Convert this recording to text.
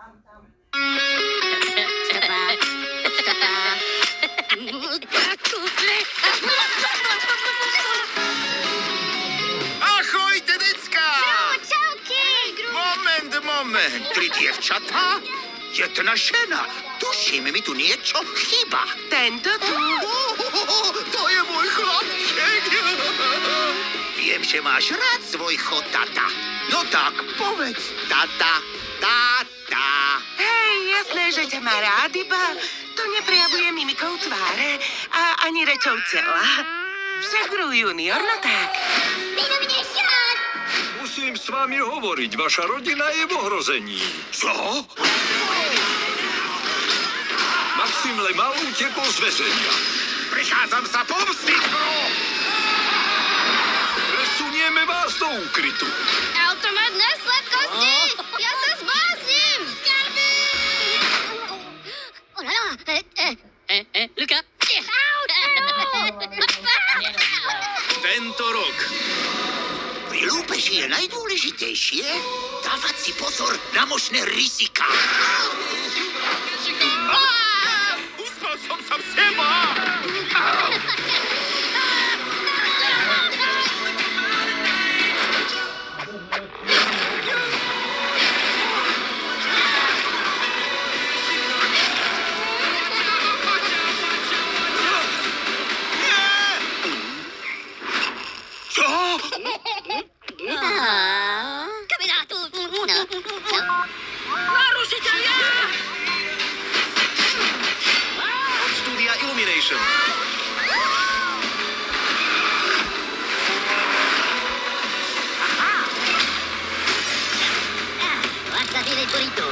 Ahojte, decka! Čauky! Moment, 3 dievčatá? Jedna žena. Tuším, mi tu niečo chýba. Tento tu. To je môj chlapček. Viem, že máš rád svojho tata. No tak, povedz, tata. Hej, jasné, že ťa má rád, iba to neprejavuje mimikou tváre a ani rečou tela. Však Gru junior, no tak. Musím s vami hovoriť, vaša rodina je v ohrození. Čo? Maxim Lemal utekol z väzenia. Prichádzam sa pomstiť, Gru! Presunieme vás do úkrytu. Automat na sladkosti! Ja sa zblázním! Luka! Tento rok. Pri lúpeži je najdôležitejšie dávať si pozor na možné rizika. Uspal som sa v seba! Narušiteľia! Od štúdia Illumination. Guardate del burrito.